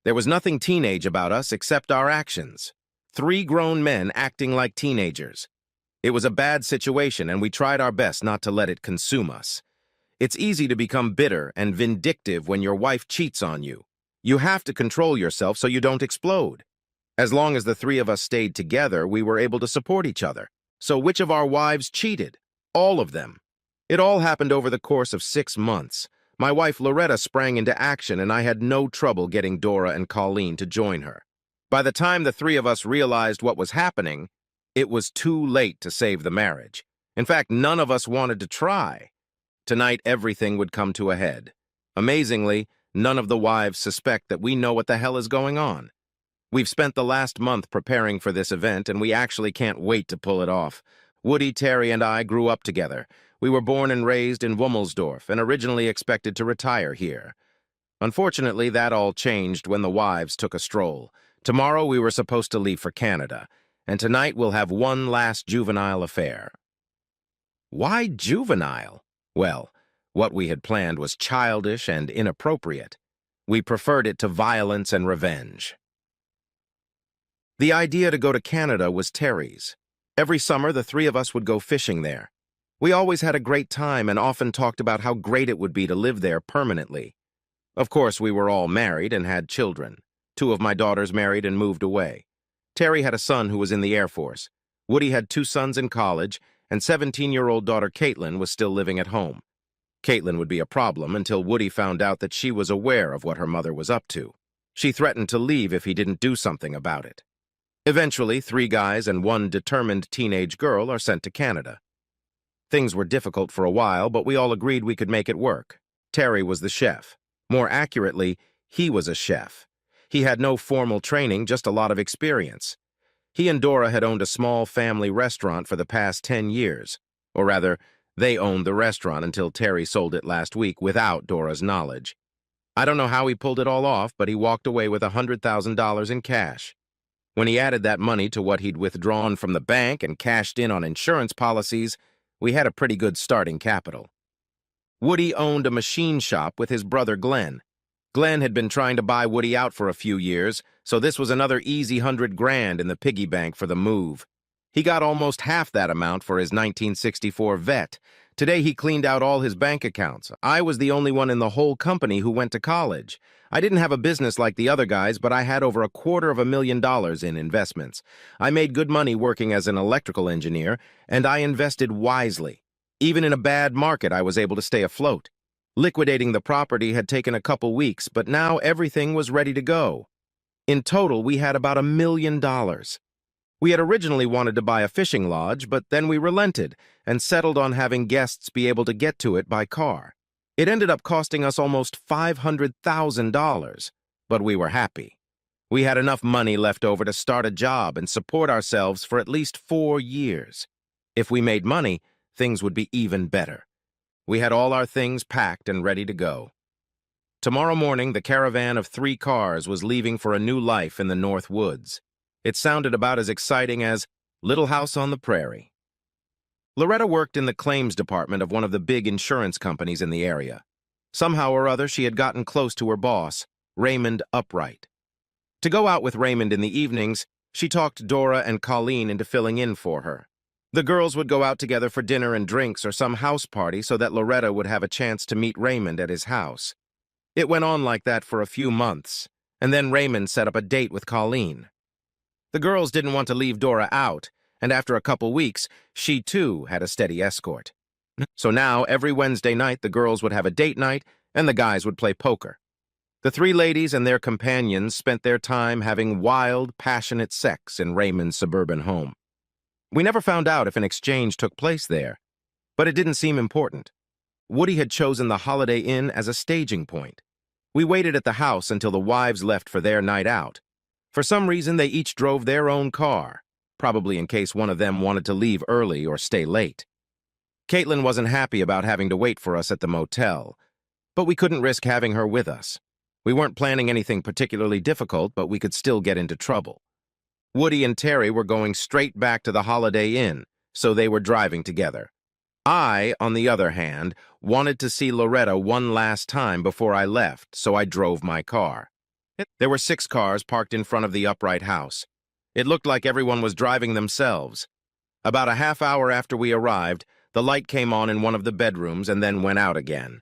There was nothing teenage about us except our actions. Three grown men acting like teenagers. It was a bad situation, and we tried our best not to let it consume us. It's easy to become bitter and vindictive when your wife cheats on you. You have to control yourself so you don't explode. As long as the three of us stayed together, we were able to support each other. So which of our wives cheated? All of them. It all happened over the course of 6 months. My wife Loretta sprang into action, and I had no trouble getting Dora and Colleen to join her. By the time the three of us realized what was happening, it was too late to save the marriage. In fact, none of us wanted to try. Tonight, everything would come to a head. Amazingly, none of the wives suspect that we know what the hell is going on. We've spent the last month preparing for this event, and we actually can't wait to pull it off. Woody, Terry, and I grew up together. We were born and raised in Wummelsdorf and originally expected to retire here. Unfortunately, that all changed when the wives took a stroll. Tomorrow we were supposed to leave for Canada, and tonight we'll have one last juvenile affair. Why juvenile? Well, what we had planned was childish and inappropriate. We preferred it to violence and revenge. The idea to go to Canada was Terry's. Every summer, the three of us would go fishing there. We always had a great time and often talked about how great it would be to live there permanently. Of course, we were all married and had children. 2 of my daughters married and moved away. Terry had a son who was in the Air Force. Woody had 2 sons in college, and 17-year-old daughter Caitlin was still living at home. Caitlin would be a problem until Woody found out that she was aware of what her mother was up to. She threatened to leave if he didn't do something about it. Eventually, 3 guys and 1 determined teenage girl are sent to Canada. Things were difficult for a while, but we all agreed we could make it work. Terry was the chef. More accurately, he was a chef. He had no formal training, just a lot of experience. He and Dora had owned a small family restaurant for the past 10 years. Or rather, they owned the restaurant until Terry sold it last week without Dora's knowledge. I don't know how he pulled it all off, but he walked away with $100,000 in cash. When he added that money to what he'd withdrawn from the bank and cashed in on insurance policies, we had a pretty good starting capital. Woody owned a machine shop with his brother Glenn. Glenn had been trying to buy Woody out for a few years, so this was another easy $100,000 in the piggy bank for the move. He got almost half that amount for his 1964 Vet. Today he cleaned out all his bank accounts. I was the only one in the whole company who went to college. I didn't have a business like the other guys, but I had over $250,000 in investments. I made good money working as an electrical engineer, and I invested wisely. Even in a bad market, I was able to stay afloat. Liquidating the property had taken a couple weeks, but now everything was ready to go. In total, we had about $1 million. We had originally wanted to buy a fishing lodge, but then we relented and settled on having guests be able to get to it by car. It ended up costing us almost $500,000, but we were happy. We had enough money left over to start a job and support ourselves for at least 4 years. If we made money, things would be even better. We had all our things packed and ready to go. Tomorrow morning, the caravan of 3 cars was leaving for a new life in the North Woods. It sounded about as exciting as Little House on the Prairie. Loretta worked in the claims department of one of the big insurance companies in the area. Somehow or other, she had gotten close to her boss, Raymond Upright. To go out with Raymond in the evenings, she talked Dora and Colleen into filling in for her. The girls would go out together for dinner and drinks or some house party so that Loretta would have a chance to meet Raymond at his house. It went on like that for a few months, and then Raymond set up a date with Colleen. The girls didn't want to leave Dora out, and after a couple weeks, she too had a steady escort. So now, every Wednesday night, the girls would have a date night, and the guys would play poker. The 3 ladies and their companions spent their time having wild, passionate sex in Raymond's suburban home. We never found out if an exchange took place there, but it didn't seem important. Woody had chosen the Holiday Inn as a staging point. We waited at the house until the wives left for their night out. For some reason, they each drove their own car, probably in case one of them wanted to leave early or stay late. Caitlin wasn't happy about having to wait for us at the motel, but we couldn't risk having her with us. We weren't planning anything particularly difficult, but we could still get into trouble. Woody and Terry were going straight back to the Holiday Inn, so they were driving together. I, on the other hand, wanted to see Loretta one last time before I left, so I drove my car. There were 6 cars parked in front of the upright house. It looked like everyone was driving themselves. About a half hour after we arrived, the light came on in one of the bedrooms and then went out again.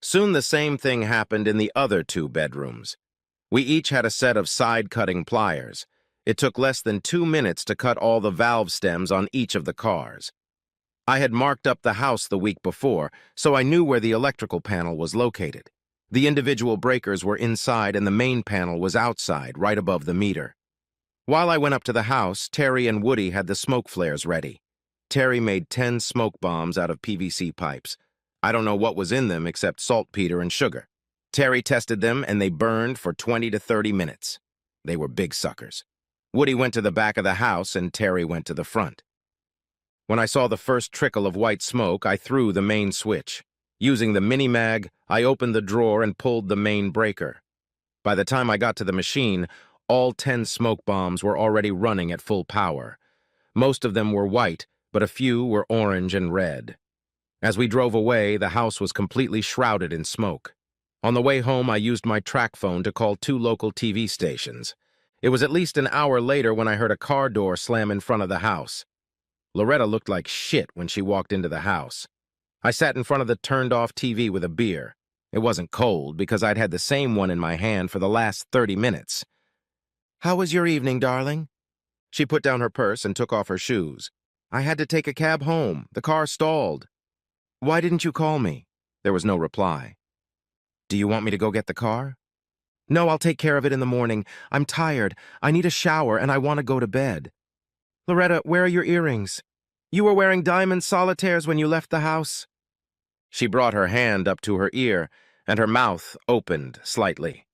Soon the same thing happened in the other 2 bedrooms. We each had a set of side-cutting pliers. It took less than 2 minutes to cut all the valve stems on each of the cars. I had marked up the house the week before, so I knew where the electrical panel was located. The individual breakers were inside and the main panel was outside, right above the meter. While I went up to the house, Terry and Woody had the smoke flares ready. Terry made 10 smoke bombs out of PVC pipes. I don't know what was in them except saltpeter and sugar. Terry tested them and they burned for 20 to 30 minutes. They were big suckers. Woody went to the back of the house and Terry went to the front. When I saw the first trickle of white smoke, I threw the main switch. Using the mini-mag, I opened the drawer and pulled the main breaker. By the time I got to the machine, all 10 smoke bombs were already running at full power. Most of them were white, but a few were orange and red. As we drove away, the house was completely shrouded in smoke. On the way home, I used my track phone to call 2 local TV stations. It was at least an hour later when I heard a car door slam in front of the house. Loretta looked like shit when she walked into the house. I sat in front of the turned-off TV with a beer. It wasn't cold because I'd had the same one in my hand for the last 30 minutes. "How was your evening, darling?" She put down her purse and took off her shoes. "I had to take a cab home. The car stalled." "Why didn't you call me?" There was no reply. "Do you want me to go get the car?" "No, I'll take care of it in the morning. I'm tired. I need a shower and I want to go to bed." "Loretta, where are your earrings? You were wearing diamond solitaires when you left the house." She brought her hand up to her ear, and her mouth opened slightly.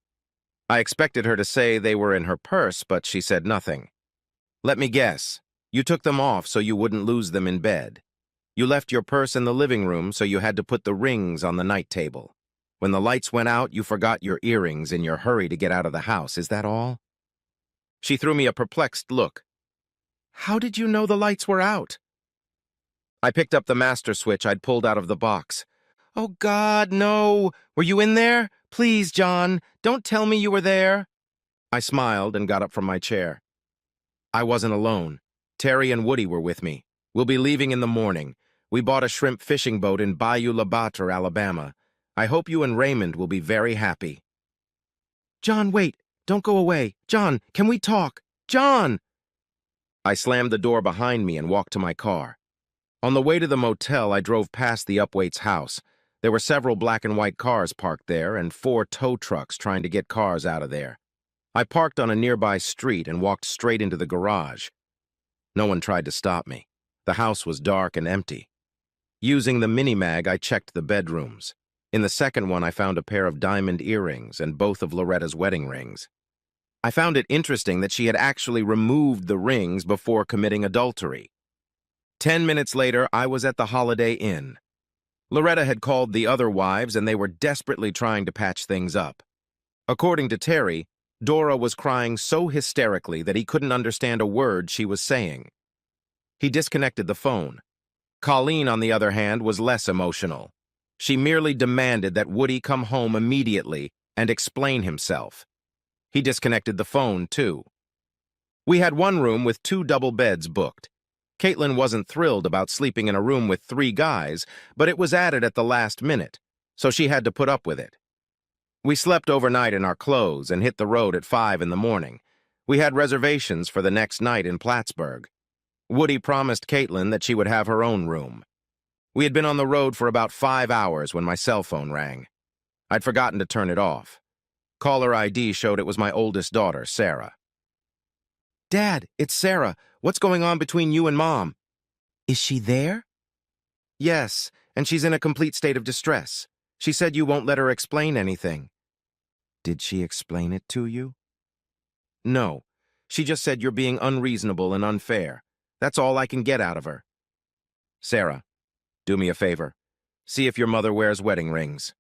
I expected her to say they were in her purse, but she said nothing. "Let me guess. You took them off so you wouldn't lose them in bed. You left your purse in the living room, so you had to put the rings on the night table. When the lights went out, you forgot your earrings in your hurry to get out of the house. Is that all?" She threw me a perplexed look. "How did you know the lights were out?" I picked up the master switch I'd pulled out of the box. "Oh, God, no! Were you in there? Please, John, don't tell me you were there." I smiled and got up from my chair. I wasn't alone. Terry and Woody were with me. We'll be leaving in the morning. We bought a shrimp fishing boat in Bayou La Batre, Alabama. I hope you and Raymond will be very happy. "John, wait. Don't go away. John, can we talk? John!" I slammed the door behind me and walked to my car. On the way to the motel, I drove past the Upwait's house. There were several black and white cars parked there and 4 tow trucks trying to get cars out of there. I parked on a nearby street and walked straight into the garage. No one tried to stop me. The house was dark and empty. Using the mini-mag, I checked the bedrooms. In the second one, I found a pair of diamond earrings and both of Loretta's wedding rings. I found it interesting that she had actually removed the rings before committing adultery. 10 minutes later, I was at the Holiday Inn. Loretta had called the other wives and they were desperately trying to patch things up. According to Terry, Dora was crying so hysterically that he couldn't understand a word she was saying. He disconnected the phone. Colleen, on the other hand, was less emotional. She merely demanded that Woody come home immediately and explain himself. He disconnected the phone, too. We had one room with 2 double beds booked. Caitlin wasn't thrilled about sleeping in a room with 3 guys, but it was added at the last minute, so she had to put up with it. We slept overnight in our clothes and hit the road at 5 in the morning. We had reservations for the next night in Plattsburgh. Woody promised Caitlin that she would have her own room. We had been on the road for about 5 hours when my cell phone rang. I'd forgotten to turn it off. Caller ID showed it was my oldest daughter, Sarah. "Dad, it's Sarah. What's going on between you and Mom?" "Is she there?" "Yes, and she's in a complete state of distress. She said you won't let her explain anything." "Did she explain it to you?" "No. She just said you're being unreasonable and unfair. That's all I can get out of her." "Sarah, do me a favor. See if your mother wears wedding rings."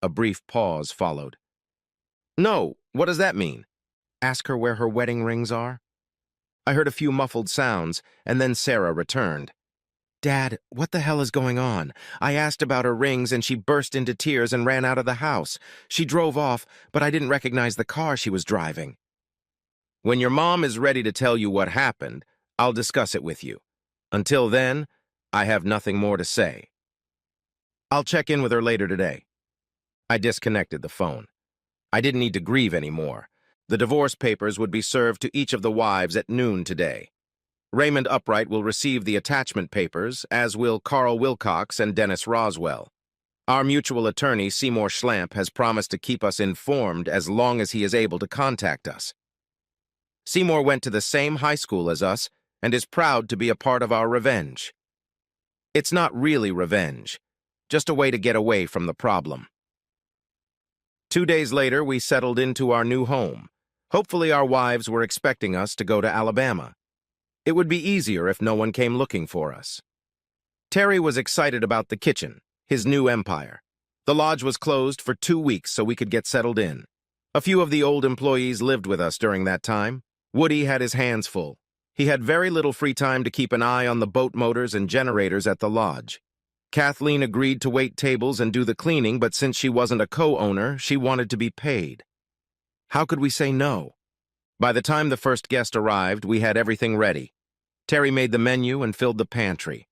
A brief pause followed. "No, what does that mean?" "Ask her where her wedding rings are." I heard a few muffled sounds, and then Sarah returned. Dad, what the hell is going on? I asked about her rings and she burst into tears and ran out of the house. She drove off, but I didn't recognize the car she was driving. When your mom is ready to tell you what happened, I'll discuss it with you. Until then, I have nothing more to say. I'll check in with her later today. I disconnected the phone. I didn't need to grieve anymore. The divorce papers would be served to each of the wives at noon today. Raymond Upright will receive the attachment papers, as will Carl Wilcox and Dennis Roswell. Our mutual attorney, Seymour Schlamp, has promised to keep us informed as long as he is able to contact us. Seymour went to the same high school as us and is proud to be a part of our revenge. It's not really revenge, just a way to get away from the problem. 2 days later, we settled into our new home. Hopefully, our wives were expecting us to go to Alabama. It would be easier if no one came looking for us. Terry was excited about the kitchen, his new empire. The lodge was closed for 2 weeks so we could get settled in. A few of the old employees lived with us during that time. Woody had his hands full. He had very little free time to keep an eye on the boat motors and generators at the lodge. Kathleen agreed to wait tables and do the cleaning, but since she wasn't a co-owner, she wanted to be paid. How could we say no? By the time the first guest arrived, we had everything ready. Terry made the menu and filled the pantry.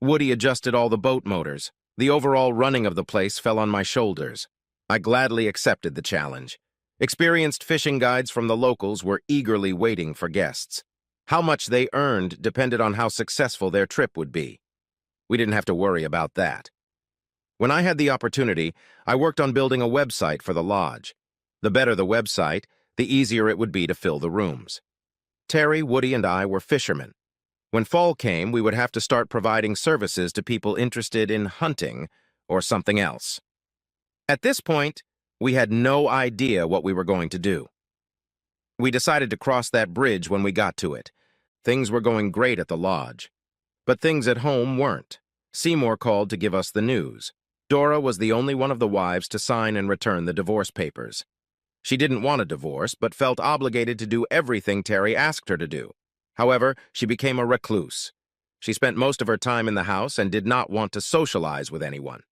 Woody adjusted all the boat motors. The overall running of the place fell on my shoulders. I gladly accepted the challenge. Experienced fishing guides from the locals were eagerly waiting for guests. How much they earned depended on how successful their trip would be. We didn't have to worry about that. When I had the opportunity, I worked on building a website for the lodge. The better the website, the easier it would be to fill the rooms. Terry, Woody, and I were fishermen. When fall came, we would have to start providing services to people interested in hunting or something else. At this point, we had no idea what we were going to do. We decided to cross that bridge when we got to it. Things were going great at the lodge. But things at home weren't. Seymour called to give us the news. Dora was the only one of the wives to sign and return the divorce papers. She didn't want a divorce, but felt obligated to do everything Terry asked her to do. However, she became a recluse. She spent most of her time in the house and did not want to socialize with anyone.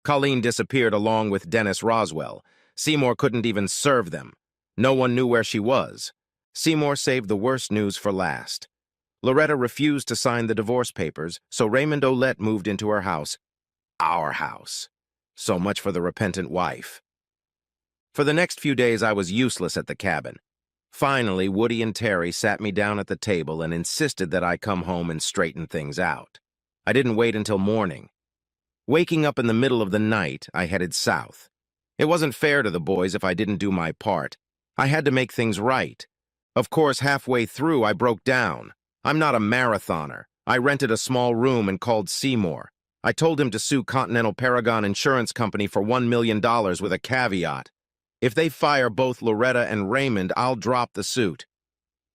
Colleen disappeared along with Dennis Roswell. Seymour couldn't even serve them. No one knew where she was. Seymour saved the worst news for last. Loretta refused to sign the divorce papers, so Raymond Olette moved into her house. Our house. So much for the repentant wife. For the next few days, I was useless at the cabin. Finally, Woody and Terry sat me down at the table and insisted that I come home and straighten things out. I didn't wait until morning. Waking up in the middle of the night, I headed south. It wasn't fair to the boys if I didn't do my part. I had to make things right. Of course, halfway through, I broke down. I'm not a marathoner. I rented a small room and called Seymour. I told him to sue Continental Paragon Insurance Company for $1 million with a caveat. If they fire both Loretta and Raymond, I'll drop the suit.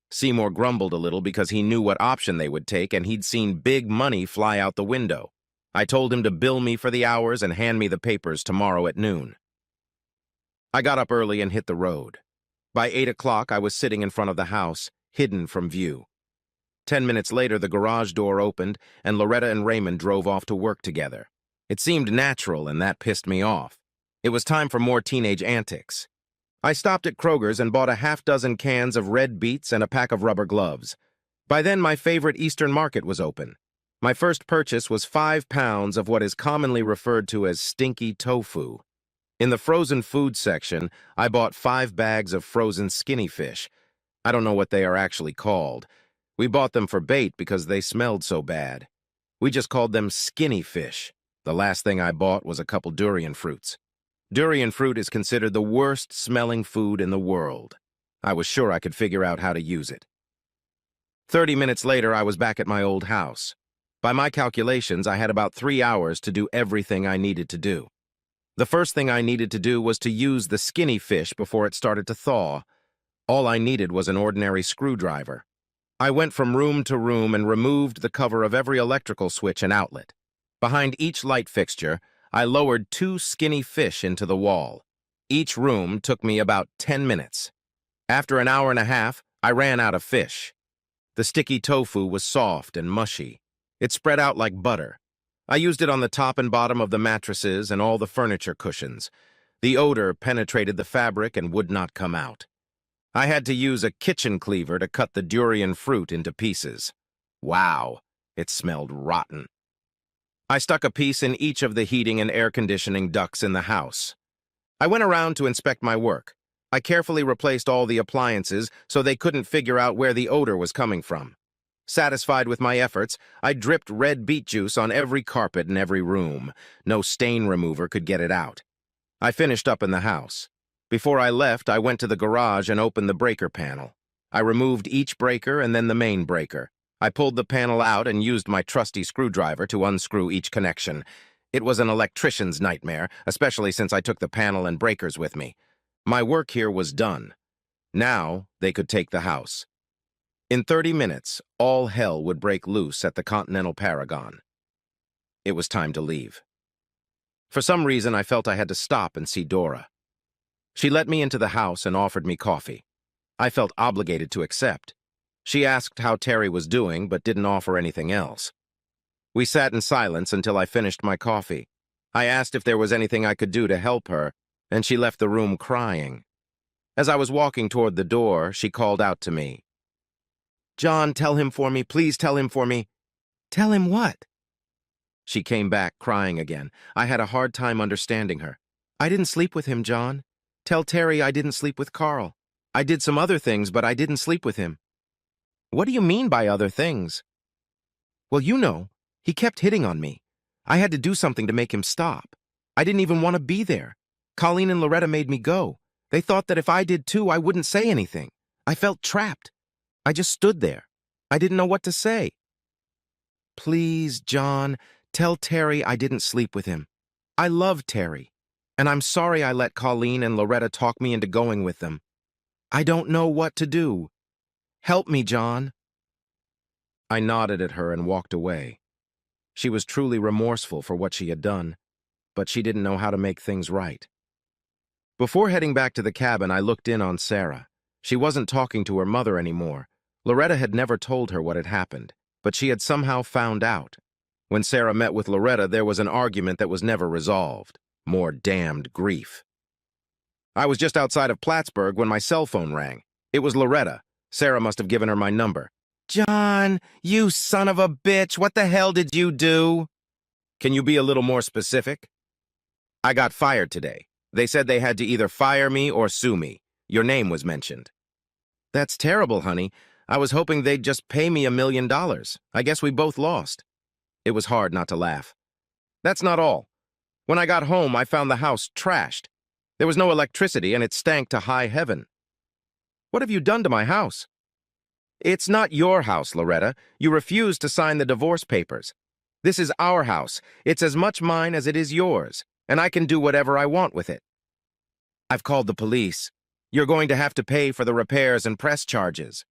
Seymour grumbled a little because he knew what option they would take and he'd seen big money fly out the window. I told him to bill me for the hours and hand me the papers tomorrow at noon. I got up early and hit the road. By 8 o'clock, I was sitting in front of the house, hidden from view. 10 minutes later, the garage door opened and Loretta and Raymond drove off to work together. It seemed natural and that pissed me off. It was time for more teenage antics. I stopped at Kroger's and bought a half-dozen cans of red beets and a pack of rubber gloves. By then, my favorite Eastern market was open. My first purchase was 5 pounds of what is commonly referred to as stinky tofu. In the frozen food section, I bought 5 bags of frozen skinny fish. I don't know what they are actually called. We bought them for bait because they smelled so bad. We just called them skinny fish. The last thing I bought was a couple durian fruits. Durian fruit is considered the worst-smelling food in the world. I was sure I could figure out how to use it. 30 minutes later, I was back at my old house. By my calculations, I had about 3 hours to do everything I needed to do. The first thing I needed to do was to use the skinny fish before it started to thaw. All I needed was an ordinary screwdriver. I went from room to room and removed the cover of every electrical switch and outlet. Behind each light fixture, I lowered 2 skinny fish into the wall. Each room took me about 10 minutes. After an hour and a half, I ran out of fish. The sticky tofu was soft and mushy. It spread out like butter. I used it on the top and bottom of the mattresses and all the furniture cushions. The odor penetrated the fabric and would not come out. I had to use a kitchen cleaver to cut the durian fruit into pieces. Wow, it smelled rotten. I stuck a piece in each of the heating and air conditioning ducts in the house. I went around to inspect my work. I carefully replaced all the appliances so they couldn't figure out where the odor was coming from. Satisfied with my efforts, I dripped red beet juice on every carpet in every room. No stain remover could get it out. I finished up in the house. Before I left, I went to the garage and opened the breaker panel. I removed each breaker and then the main breaker. I pulled the panel out and used my trusty screwdriver to unscrew each connection. It was an electrician's nightmare, especially since I took the panel and breakers with me. My work here was done. Now they could take the house. In 30 minutes, all hell would break loose at the Continental Paragon. It was time to leave. For some reason, I felt I had to stop and see Dora. She let me into the house and offered me coffee. I felt obligated to accept. She asked how Terry was doing, but didn't offer anything else. We sat in silence until I finished my coffee. I asked if there was anything I could do to help her, and she left the room crying. As I was walking toward the door, she called out to me. "John, tell him for me. Please tell him for me." "Tell him what?" She came back, crying again. I had a hard time understanding her. "I didn't sleep with him, John. Tell Terry I didn't sleep with Carl. I did some other things, but I didn't sleep with him." "What do you mean by other things?" "Well, you know, he kept hitting on me. I had to do something to make him stop. I didn't even want to be there. Colleen and Loretta made me go. They thought that if I did too, I wouldn't say anything. I felt trapped. I just stood there. I didn't know what to say." "Please, John, tell Terry I didn't sleep with him. I love Terry, and I'm sorry I let Colleen and Loretta talk me into going with them. I don't know what to do. Help me, John." I nodded at her and walked away. She was truly remorseful for what she had done, but she didn't know how to make things right. Before heading back to the cabin, I looked in on Sarah. She wasn't talking to her mother anymore. Loretta had never told her what had happened, but she had somehow found out. When Sarah met with Loretta, there was an argument that was never resolved. More damned grief. I was just outside of Plattsburgh when my cell phone rang. It was Loretta. Sarah must have given her my number. "John, you son of a bitch, what the hell did you do?" "Can you be a little more specific?" "I got fired today. They said they had to either fire me or sue me. Your name was mentioned." "That's terrible, honey. I was hoping they'd just pay me $1 million. I guess we both lost." It was hard not to laugh. "That's not all. When I got home, I found the house trashed. There was no electricity, and it stank to high heaven." "What have you done to my house?" "It's not your house, Loretta. You refused to sign the divorce papers. This is our house. It's as much mine as it is yours, and I can do whatever I want with it." "I've called the police. You're going to have to pay for the repairs and press charges."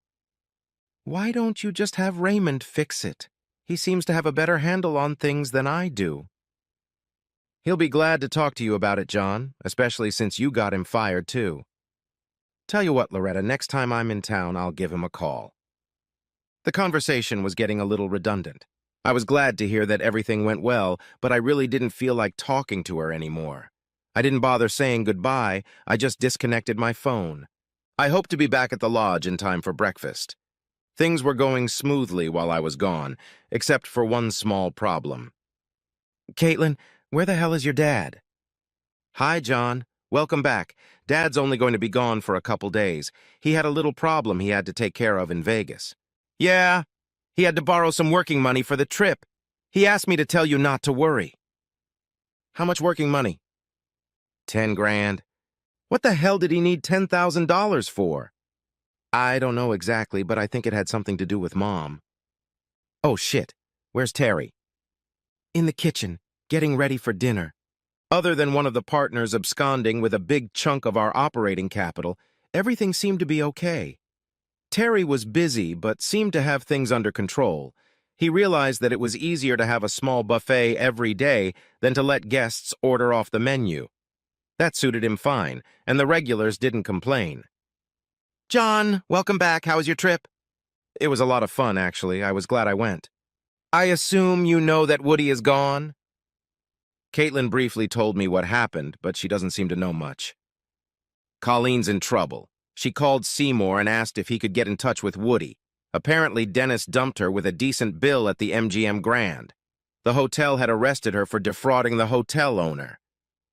"Why don't you just have Raymond fix it? He seems to have a better handle on things than I do." "He'll be glad to talk to you about it, John, especially since you got him fired, too. Tell you what, Loretta, next time I'm in town, I'll give him a call." The conversation was getting a little redundant. I was glad to hear that everything went well, but I really didn't feel like talking to her anymore. I didn't bother saying goodbye, I just disconnected my phone. I hoped to be back at the lodge in time for breakfast. Things were going smoothly while I was gone, except for one small problem. "Caitlin, where the hell is your dad?" "Hi, John. Welcome back. Dad's only going to be gone for a couple days. He had a little problem he had to take care of in Vegas." "Yeah, he had to borrow some working money for the trip. He asked me to tell you not to worry." "How much working money?" 10 grand. What the hell did he need $10,000 for?" "I don't know exactly, but I think it had something to do with Mom." "Oh, shit. Where's Terry?" "In the kitchen, getting ready for dinner." Other than one of the partners absconding with a big chunk of our operating capital, everything seemed to be okay. Terry was busy, but seemed to have things under control. He realized that it was easier to have a small buffet every day than to let guests order off the menu. That suited him fine, and the regulars didn't complain. "John, welcome back. How was your trip?" "It was a lot of fun, actually. I was glad I went." I assume you know that Woody is gone? Caitlin briefly told me what happened, but she doesn't seem to know much. Colleen's in trouble. She called Seymour and asked if he could get in touch with Woody. Apparently, Dennis dumped her with a decent bill at the MGM Grand. The hotel had arrested her for defrauding the hotel owner.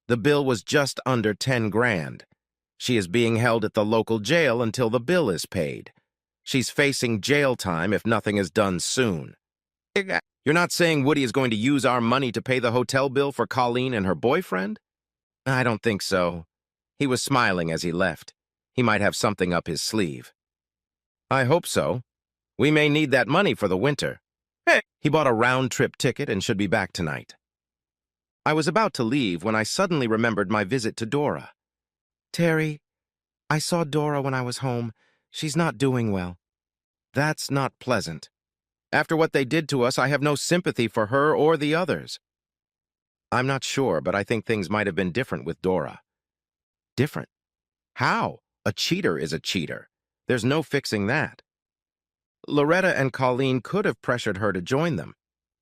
The bill was just under 10 grand. She is being held at the local jail until the bill is paid. She's facing jail time if nothing is done soon. You're not saying Woody is going to use our money to pay the hotel bill for Colleen and her boyfriend? I don't think so. He was smiling as he left. He might have something up his sleeve. I hope so. We may need that money for the winter. He bought a round-trip ticket and should be back tonight. I was about to leave when I suddenly remembered my visit to Dora. Terry, I saw Dora when I was home. She's not doing well. That's not pleasant. After what they did to us, I have no sympathy for her or the others. I'm not sure, but I think things might have been different with Dora. Different? How? A cheater is a cheater. There's no fixing that. Loretta and Colleen could have pressured her to join them.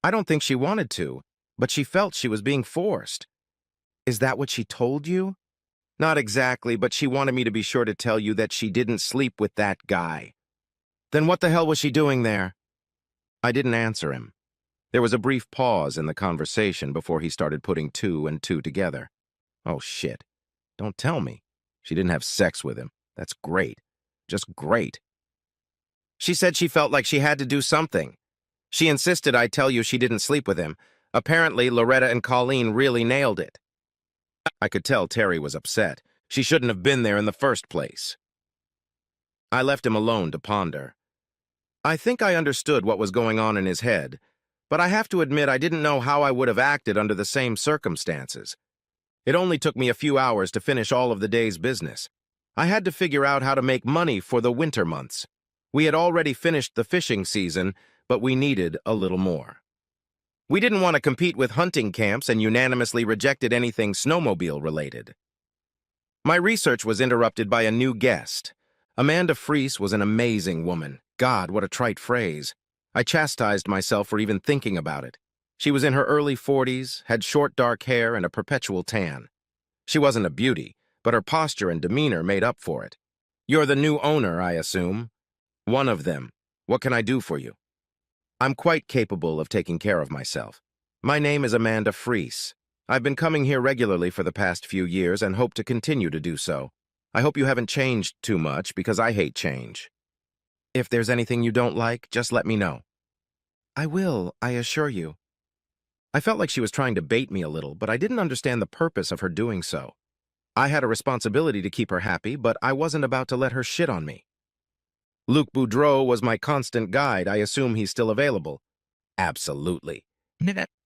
I don't think she wanted to, but she felt she was being forced. Is that what she told you? Not exactly, but she wanted me to be sure to tell you that she didn't sleep with that guy. Then what the hell was she doing there? I didn't answer him. There was a brief pause in the conversation before he started putting two and two together. Oh, shit. Don't tell me. She didn't have sex with him. That's great. Just great. She said she felt like she had to do something. She insisted I tell you she didn't sleep with him. Apparently, Loretta and Colleen really nailed it. I could tell Terry was upset. She shouldn't have been there in the first place. I left him alone to ponder. I think I understood what was going on in his head, but I have to admit I didn't know how I would have acted under the same circumstances. It only took me a few hours to finish all of the day's business. I had to figure out how to make money for the winter months. We had already finished the fishing season, but we needed a little more. We didn't want to compete with hunting camps and unanimously rejected anything snowmobile-related. My research was interrupted by a new guest. Amanda Freese was an amazing woman. God, what a trite phrase. I chastised myself for even thinking about it. She was in her early 40s, had short dark hair and a perpetual tan. She wasn't a beauty, but her posture and demeanor made up for it. You're the new owner, I assume. One of them. What can I do for you? I'm quite capable of taking care of myself. My name is Amanda Freese. I've been coming here regularly for the past few years and hope to continue to do so. I hope you haven't changed too much because I hate change. If there's anything you don't like, just let me know. I will, I assure you. I felt like she was trying to bait me a little, but I didn't understand the purpose of her doing so. I had a responsibility to keep her happy, but I wasn't about to let her shit on me. Luc Boudreau was my constant guide. I assume he's still available. Absolutely.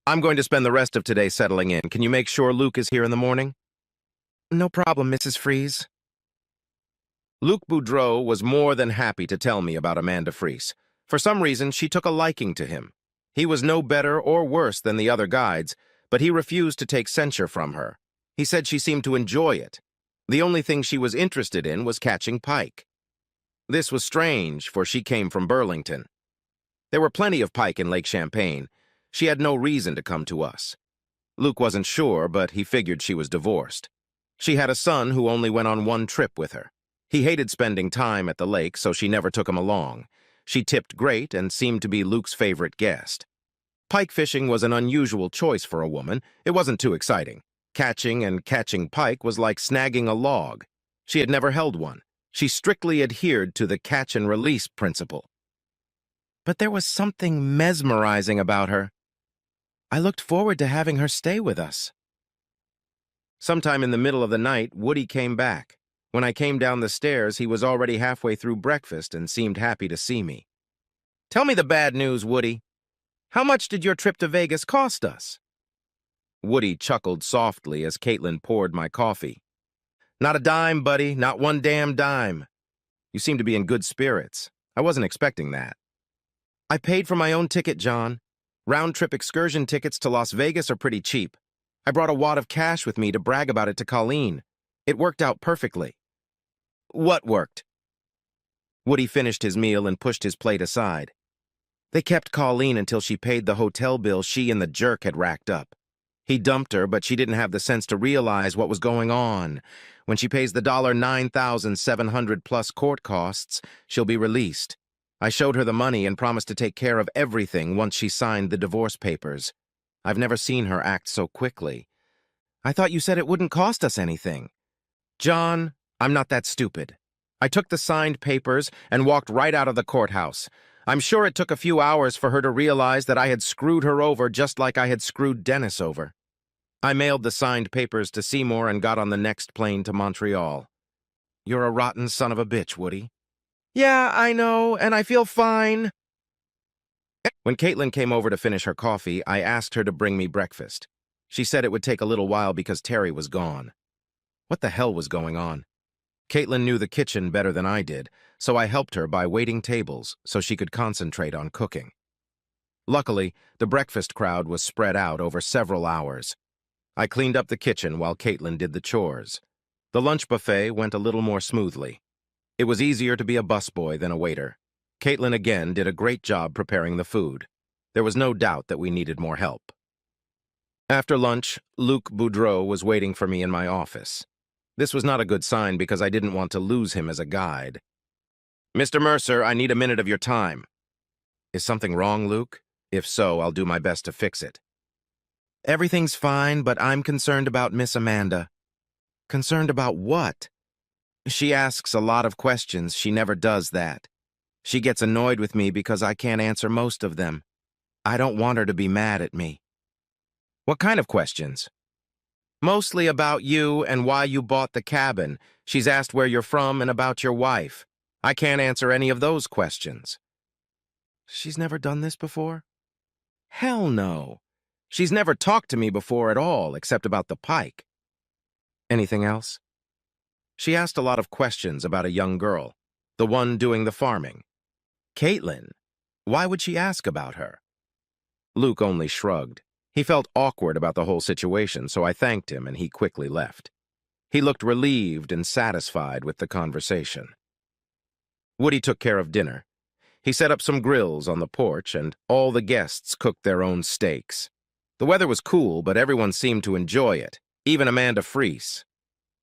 I'm going to spend the rest of today settling in. Can you make sure Luc is here in the morning? No problem, Mrs. Freese. Luc Boudreau was more than happy to tell me about Amanda Freese. For some reason, she took a liking to him. He was no better or worse than the other guides, but he refused to take censure from her. He said she seemed to enjoy it. The only thing she was interested in was catching pike. This was strange, for she came from Burlington. There were plenty of pike in Lake Champlain. She had no reason to come to us. Luc wasn't sure, but he figured she was divorced. She had a son who only went on one trip with her. He hated spending time at the lake, so she never took him along. She tipped great and seemed to be Luc's favorite guest. Pike fishing was an unusual choice for a woman. It wasn't too exciting. Catching pike was like snagging a log. She had never held one. She strictly adhered to the catch-and-release principle. But there was something mesmerizing about her. I looked forward to having her stay with us. Sometime in the middle of the night, Woody came back. When I came down the stairs, he was already halfway through breakfast and seemed happy to see me. Tell me the bad news, Woody. How much did your trip to Vegas cost us? Woody chuckled softly as Caitlin poured my coffee. Not a dime, buddy, not one damn dime. You seem to be in good spirits. I wasn't expecting that. I paid for my own ticket, John. Round-trip excursion tickets to Las Vegas are pretty cheap. I brought a wad of cash with me to brag about it to Colleen. It worked out perfectly. What worked? Woody finished his meal and pushed his plate aside. They kept Colleen until she paid the hotel bill she and the jerk had racked up. He dumped her, but she didn't have the sense to realize what was going on. When she pays the $9,700 plus court costs, she'll be released. I showed her the money and promised to take care of everything once she signed the divorce papers. I've never seen her act so quickly. I thought you said it wouldn't cost us anything. John, I'm not that stupid. I took the signed papers and walked right out of the courthouse. I'm sure it took a few hours for her to realize that I had screwed her over just like I had screwed Dennis over. I mailed the signed papers to Seymour and got on the next plane to Montreal. You're a rotten son of a bitch, Woody. Yeah, I know, and I feel fine. When Caitlin came over to finish her coffee, I asked her to bring me breakfast. She said it would take a little while because Terry was gone. What the hell was going on? Caitlin knew the kitchen better than I did, so I helped her by waiting tables so she could concentrate on cooking. Luckily, the breakfast crowd was spread out over several hours. I cleaned up the kitchen while Caitlin did the chores. The lunch buffet went a little more smoothly. It was easier to be a busboy than a waiter. Caitlin again did a great job preparing the food. There was no doubt that we needed more help. After lunch, Luc Boudreau was waiting for me in my office. This was not a good sign because I didn't want to lose him as a guide. Mr. Mercer, I need a minute of your time. Is something wrong, Luke? If so, I'll do my best to fix it. Everything's fine, but I'm concerned about Miss Amanda. Concerned about what? She asks a lot of questions. She never does that. She gets annoyed with me because I can't answer most of them. I don't want her to be mad at me. What kind of questions? Mostly about you and why you bought the cabin. She's asked where you're from and about your wife. I can't answer any of those questions. She's never done this before? Hell no. She's never talked to me before at all, except about the pike. Anything else? She asked a lot of questions about a young girl, the one doing the farming. Caitlin, why would she ask about her? Luke only shrugged. He felt awkward about the whole situation, so I thanked him and he quickly left. He looked relieved and satisfied with the conversation. Woody took care of dinner. He set up some grills on the porch and all the guests cooked their own steaks. The weather was cool, but everyone seemed to enjoy it, even Amanda Freese.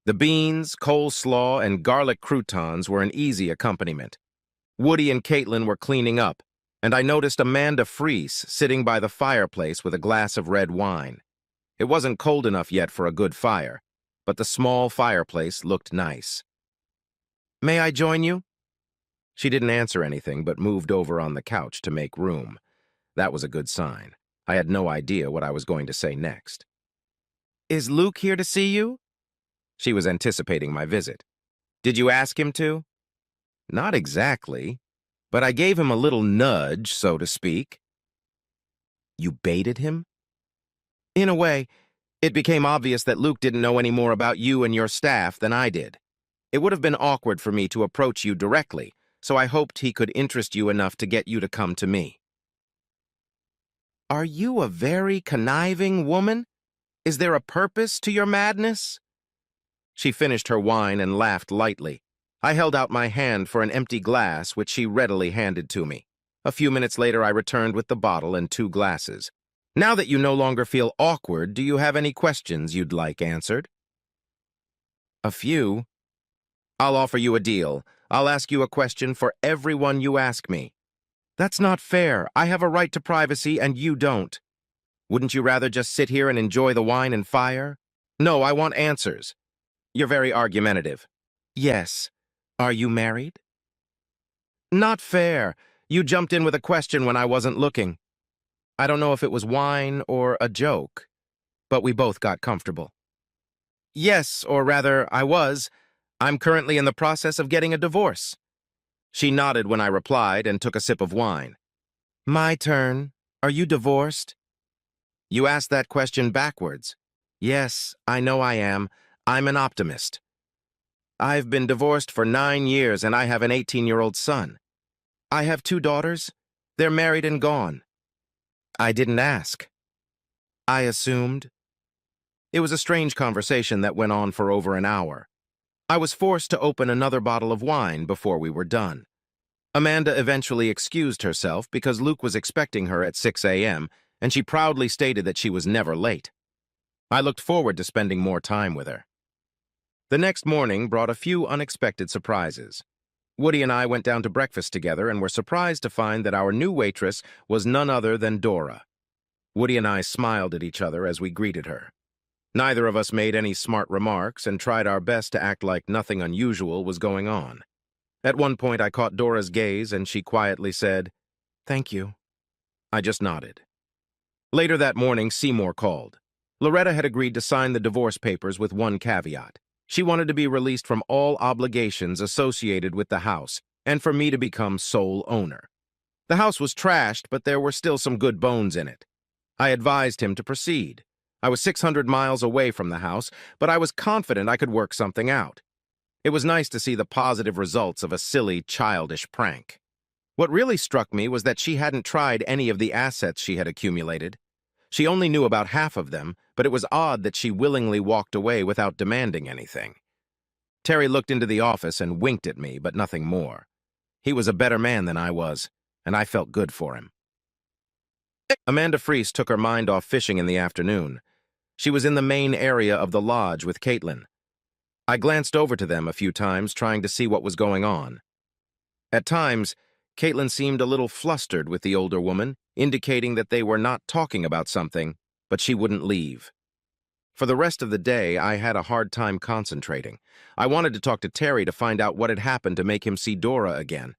The beans, coleslaw, and garlic croutons were an easy accompaniment. Woody and Caitlin were cleaning up, and I noticed Amanda Freese sitting by the fireplace with a glass of red wine. It wasn't cold enough yet for a good fire, but the small fireplace looked nice. May I join you? She didn't answer anything but moved over on the couch to make room. That was a good sign. I had no idea what I was going to say next. Is Luke here to see you? She was anticipating my visit. Did you ask him to? Not exactly, but I gave him a little nudge, so to speak. You baited him? In a way, it became obvious that Luke didn't know any more about you and your staff than I did. It would have been awkward for me to approach you directly, so I hoped he could interest you enough to get you to come to me. Are you a very conniving woman? Is there a purpose to your madness? She finished her wine and laughed lightly. I held out my hand for an empty glass, which she readily handed to me. A few minutes later, I returned with the bottle and 2 glasses. Now that you no longer feel awkward, do you have any questions you'd like answered? A few. I'll offer you a deal. I'll ask you a question for everyone you ask me. That's not fair. I have a right to privacy and you don't. Wouldn't you rather just sit here and enjoy the wine and fire? No, I want answers. You're very argumentative. Yes. Are you married? Not fair. You jumped in with a question when I wasn't looking. I don't know if it was wine or a joke, but we both got comfortable. Yes, or rather, I was. I'm currently in the process of getting a divorce. She nodded when I replied and took a sip of wine. My turn. Are you divorced? You asked that question backwards. Yes, I know I am. I'm an optimist. I've been divorced for 9 years and I have an 18-year-old son. I have 2 daughters. They're married and gone. I didn't ask. I assumed. It was a strange conversation that went on for over an hour. I was forced to open another bottle of wine before we were done. Amanda eventually excused herself because Luke was expecting her at 6 a.m., and she proudly stated that she was never late. I looked forward to spending more time with her. The next morning brought a few unexpected surprises. Woody and I went down to breakfast together and were surprised to find that our new waitress was none other than Dora. Woody and I smiled at each other as we greeted her. Neither of us made any smart remarks and tried our best to act like nothing unusual was going on. At one point, I caught Dora's gaze and she quietly said, "Thank you." I just nodded. Later that morning, Seymour called. Loretta had agreed to sign the divorce papers with one caveat. She wanted to be released from all obligations associated with the house and for me to become sole owner. The house was trashed, but there were still some good bones in it. I advised him to proceed. I was 600 miles away from the house, but I was confident I could work something out. It was nice to see the positive results of a silly, childish prank. What really struck me was that she hadn't tried any of the assets she had accumulated. She only knew about half of them, but it was odd that she willingly walked away without demanding anything. Terry looked into the office and winked at me, but nothing more. He was a better man than I was, and I felt good for him. Amanda Freese took her mind off fishing in the afternoon. She was in the main area of the lodge with Caitlin. I glanced over to them a few times, trying to see what was going on. At times, Caitlin seemed a little flustered with the older woman, indicating that they were not talking about something, but she wouldn't leave. For the rest of the day, I had a hard time concentrating. I wanted to talk to Terry to find out what had happened to make him see Dora again.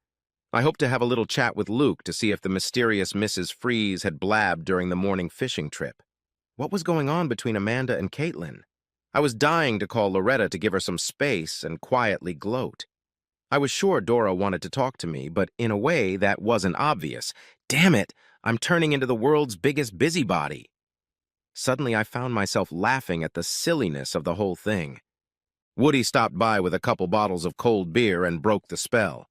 I hoped to have a little chat with Luke to see if the mysterious Mrs. Freese had blabbed during the morning fishing trip. What was going on between Amanda and Caitlin? I was dying to call Loretta to give her some space and quietly gloat. I was sure Dora wanted to talk to me, but in a way that wasn't obvious. Damn it, I'm turning into the world's biggest busybody. Suddenly I found myself laughing at the silliness of the whole thing. Woody stopped by with a couple bottles of cold beer and broke the spell.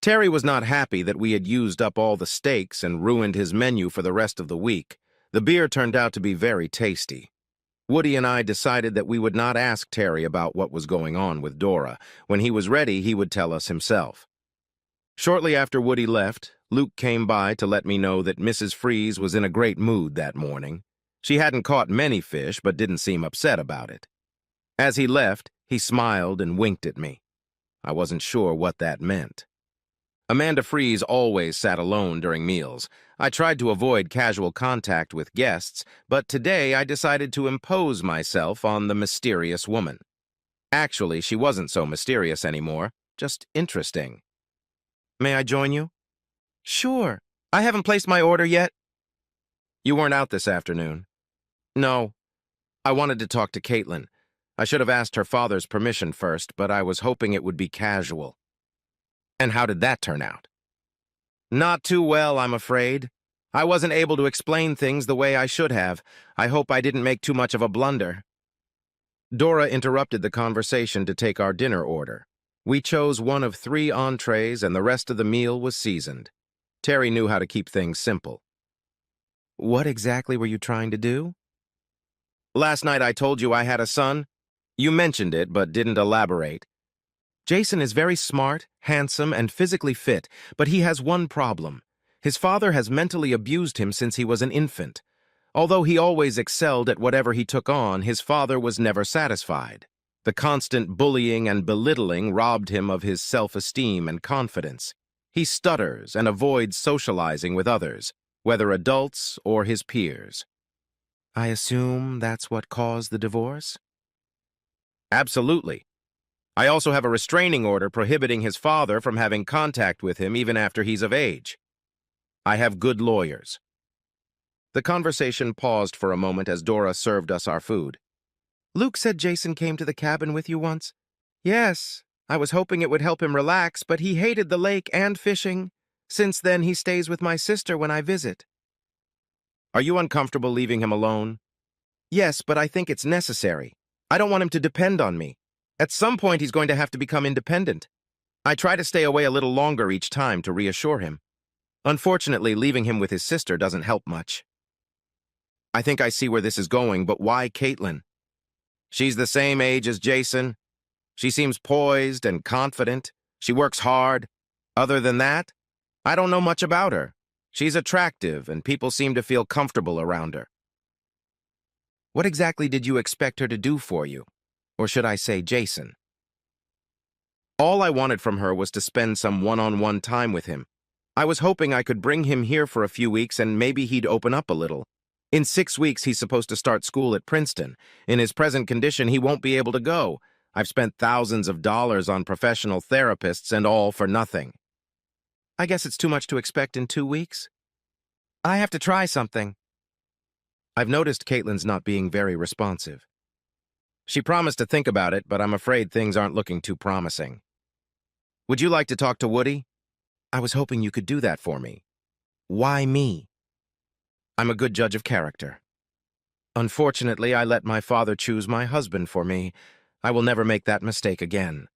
Terry was not happy that we had used up all the steaks and ruined his menu for the rest of the week. The beer turned out to be very tasty. Woody and I decided that we would not ask Terry about what was going on with Dora. When he was ready, he would tell us himself. Shortly after Woody left, Luke came by to let me know that Mrs. Freese was in a great mood that morning. She hadn't caught many fish, but didn't seem upset about it. As he left, he smiled and winked at me. I wasn't sure what that meant. Amanda Freese always sat alone during meals. I tried to avoid casual contact with guests, but today I decided to impose myself on the mysterious woman. Actually, she wasn't so mysterious anymore, just interesting. "May I join you?" "Sure. I haven't placed my order yet." "You weren't out this afternoon?" "No. I wanted to talk to Caitlin. I should have asked her father's permission first, but I was hoping it would be casual." "And how did that turn out?" "Not too well, I'm afraid. I wasn't able to explain things the way I should have. I hope I didn't make too much of a blunder." Dora interrupted the conversation to take our dinner order. We chose one of 3 entrees and the rest of the meal was seasoned. Terry knew how to keep things simple. "What exactly were you trying to do?" "Last night I told you I had a son. You mentioned it, but didn't elaborate. Jason is very smart, handsome, and physically fit, but he has one problem. His father has mentally abused him since he was an infant. Although he always excelled at whatever he took on, his father was never satisfied. The constant bullying and belittling robbed him of his self-esteem and confidence. He stutters and avoids socializing with others, whether adults or his peers." "I assume that's what caused the divorce?" "Absolutely. I also have a restraining order prohibiting his father from having contact with him even after he's of age. I have good lawyers." The conversation paused for a moment as Dora served us our food. "Luke said Jason came to the cabin with you once?" "Yes. I was hoping it would help him relax, but he hated the lake and fishing. Since then, he stays with my sister when I visit." "Are you uncomfortable leaving him alone?" "Yes, but I think it's necessary. I don't want him to depend on me. At some point, he's going to have to become independent. I try to stay away a little longer each time to reassure him. Unfortunately, leaving him with his sister doesn't help much." "I think I see where this is going, but why Caitlin?" "She's the same age as Jason. She seems poised and confident. She works hard. Other than that, I don't know much about her. She's attractive, and people seem to feel comfortable around her. What exactly did you expect her to do for you? Or should I say Jason? All I wanted from her was to spend some one-on-one time with him. I was hoping I could bring him here for a few weeks and maybe he'd open up a little. In 6 weeks, he's supposed to start school at Princeton. In his present condition, he won't be able to go. I've spent thousands of dollars on professional therapists and all for nothing. I guess it's too much to expect in 2 weeks. I have to try something. I've noticed Caitlin's not being very responsive. She promised to think about it, but I'm afraid things aren't looking too promising. Would you like to talk to Woody? I was hoping you could do that for me. Why me? I'm a good judge of character. Unfortunately, I let my father choose my husband for me. I will never make that mistake again.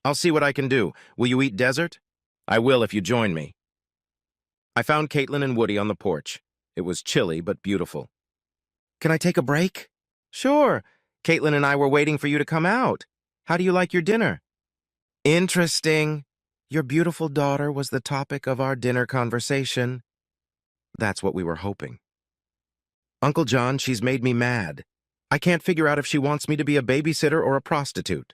I'll see what I can do. Will you eat dessert? I will if you join me. I found Caitlin and Woody on the porch. It was chilly but beautiful. Can I take a break? Sure. Caitlin and I were waiting for you to come out. How do you like your dinner? Interesting. Your beautiful daughter was the topic of our dinner conversation. That's what we were hoping. Uncle John, she's made me mad. I can't figure out if she wants me to be a babysitter or a prostitute.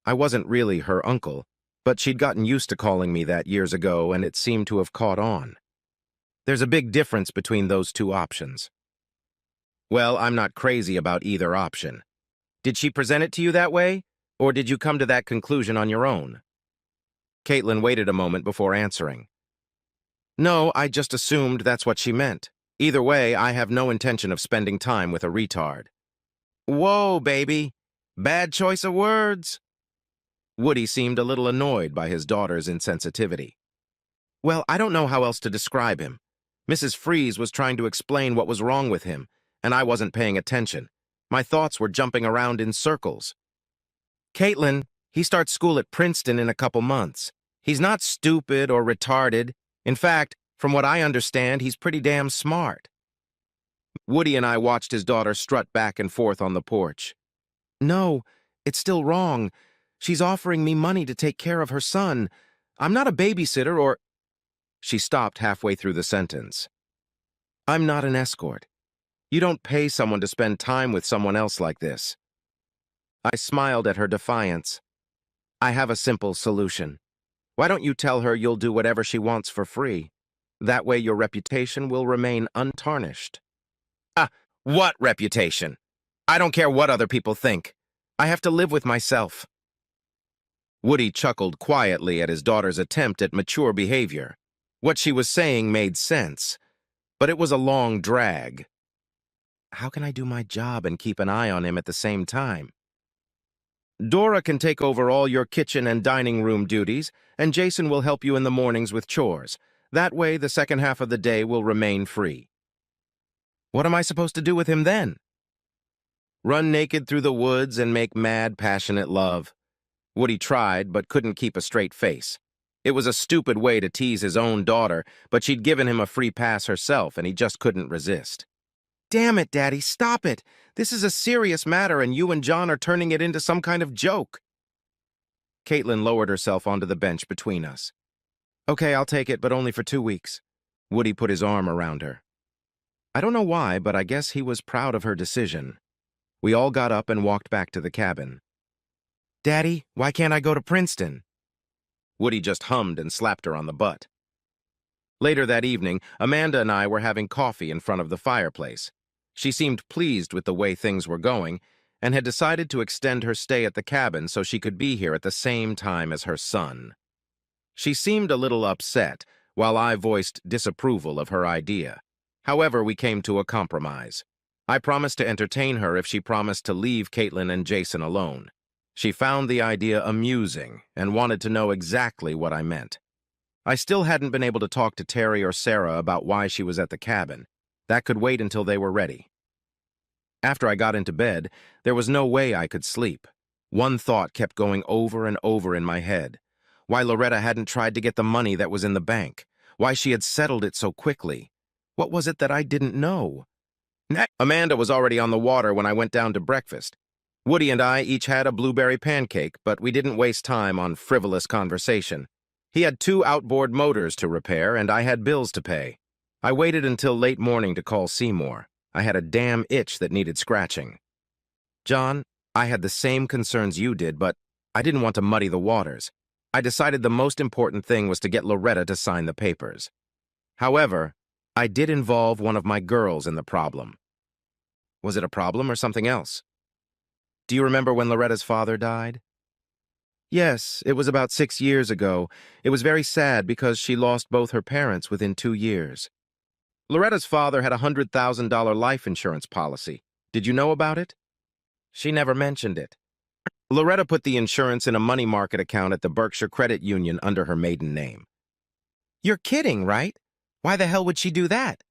I wasn't really her uncle, but she'd gotten used to calling me that years ago, and it seemed to have caught on. There's a big difference between those two options. Well, I'm not crazy about either option. Did she present it to you that way, or did you come to that conclusion on your own? Caitlin waited a moment before answering. No, I just assumed that's what she meant. Either way, I have no intention of spending time with a retard. Whoa, baby. Bad choice of words. Woody seemed a little annoyed by his daughter's insensitivity. Well, I don't know how else to describe him. Mrs. Freeze was trying to explain what was wrong with him, and I wasn't paying attention. My thoughts were jumping around in circles. Caitlin, he starts school at Princeton in a couple months. He's not stupid or retarded. In fact, from what I understand, he's pretty damn smart. Woody and I watched his daughter strut back and forth on the porch. No, it's still wrong. She's offering me money to take care of her son. I'm not a babysitter or... She stopped halfway through the sentence. I'm not an escort. You don't pay someone to spend time with someone else like this. I smiled at her defiance. I have a simple solution. Why don't you tell her you'll do whatever she wants for free? That way your reputation will remain untarnished. What reputation? I don't care what other people think. I have to live with myself. Woody chuckled quietly at his daughter's attempt at mature behavior. What she was saying made sense, but it was a long drag. How can I do my job and keep an eye on him at the same time? Dora can take over all your kitchen and dining room duties, and Jason will help you in the mornings with chores. That way, the second half of the day will remain free. What am I supposed to do with him then? Run naked through the woods and make mad, passionate love. Woody tried, but couldn't keep a straight face. It was a stupid way to tease his own daughter, but she'd given him a free pass herself, and he just couldn't resist. Damn it, Daddy, stop it! This is a serious matter, and you and John are turning it into some kind of joke. Caitlin lowered herself onto the bench between us. Okay, I'll take it, but only for 2 weeks. Woody put his arm around her. I don't know why, but I guess he was proud of her decision. We all got up and walked back to the cabin. Daddy, why can't I go to Princeton? Woody just hummed and slapped her on the butt. Later that evening, Amanda and I were having coffee in front of the fireplace. She seemed pleased with the way things were going and had decided to extend her stay at the cabin so she could be here at the same time as her son. She seemed a little upset, while I voiced disapproval of her idea. However, we came to a compromise. I promised to entertain her if she promised to leave Caitlin and Jason alone. She found the idea amusing and wanted to know exactly what I meant. I still hadn't been able to talk to Terry or Sarah about why she was at the cabin. That could wait until they were ready. After I got into bed, there was no way I could sleep. One thought kept going over and over in my head. Why Loretta hadn't tried to get the money that was in the bank. Why she had settled it so quickly. What was it that I didn't know? Amanda was already on the water when I went down to breakfast. Woody and I each had a blueberry pancake, but we didn't waste time on frivolous conversation. He had 2 outboard motors to repair, and I had bills to pay. I waited until late morning to call Seymour. I had a damn itch that needed scratching. John, I had the same concerns you did, but I didn't want to muddy the waters. I decided the most important thing was to get Loretta to sign the papers. However, I did involve one of my girls in the problem. Was it a problem or something else? Do you remember when Loretta's father died? Yes, it was about 6 years ago. It was very sad because she lost both her parents within 2 years. Loretta's father had a $100,000 life insurance policy. Did you know about it? She never mentioned it. Loretta put the insurance in a money market account at the Berkshire Credit Union under her maiden name. You're kidding, right? Why the hell would she do that?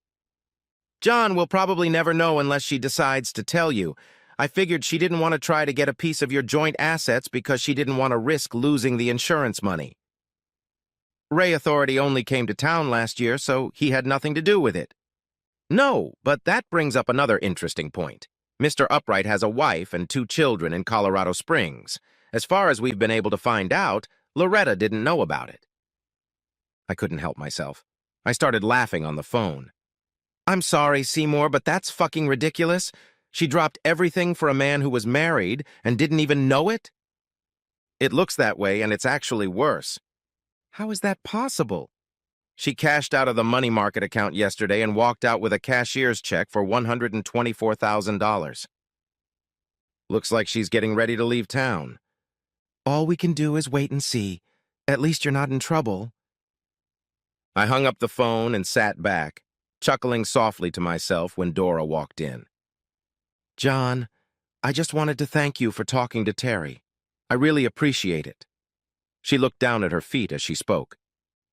John will probably never know unless she decides to tell you. I figured she didn't want to try to get a piece of your joint assets because she didn't want to risk losing the insurance money. Ray Authority only came to town last year, so he had nothing to do with it. No, but that brings up another interesting point. Mr. Upright has a wife and 2 children in Colorado Springs. As far as we've been able to find out, Loretta didn't know about it. I couldn't help myself. I started laughing on the phone. I'm sorry, Seymour, but that's fucking ridiculous. She dropped everything for a man who was married and didn't even know it? It looks that way, and it's actually worse. How is that possible? She cashed out of the money market account yesterday and walked out with a cashier's check for $124,000. Looks like she's getting ready to leave town. All we can do is wait and see. At least you're not in trouble. I hung up the phone and sat back, chuckling softly to myself when Dora walked in. John, I just wanted to thank you for talking to Terry. I really appreciate it. She looked down at her feet as she spoke.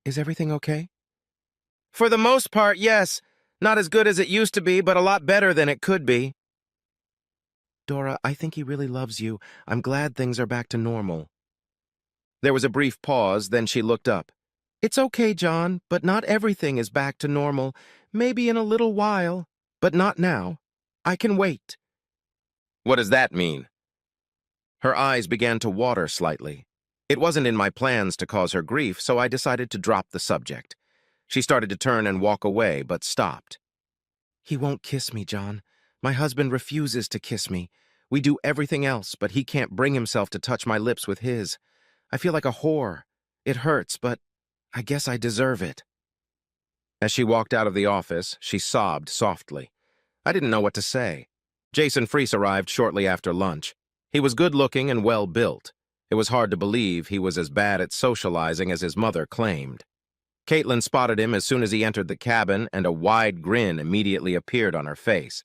Is everything okay? For the most part, yes. Not as good as it used to be, but a lot better than it could be. Dora, I think he really loves you. I'm glad things are back to normal. There was a brief pause, then she looked up. It's okay, John, but not everything is back to normal. Maybe in a little while, but not now. I can wait. What does that mean? Her eyes began to water slightly. It wasn't in my plans to cause her grief, so I decided to drop the subject. She started to turn and walk away, but stopped. He won't kiss me, John. My husband refuses to kiss me. We do everything else, but he can't bring himself to touch my lips with his. I feel like a whore. It hurts, but I guess I deserve it. As she walked out of the office, she sobbed softly. I didn't know what to say. Jason Freese arrived shortly after lunch. He was good-looking and well-built. It was hard to believe he was as bad at socializing as his mother claimed. Caitlin spotted him as soon as he entered the cabin, and a wide grin immediately appeared on her face.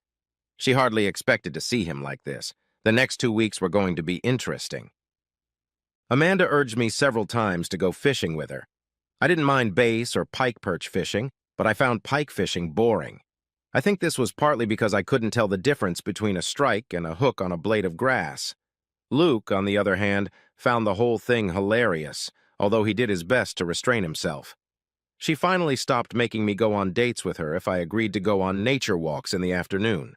She hardly expected to see him like this. The next 2 weeks were going to be interesting. Amanda urged me several times to go fishing with her. I didn't mind bass or pike perch fishing, but I found pike fishing boring. I think this was partly because I couldn't tell the difference between a strike and a hook on a blade of grass. Luke, on the other hand, found the whole thing hilarious, although he did his best to restrain himself. She finally stopped making me go on dates with her if I agreed to go on nature walks in the afternoon.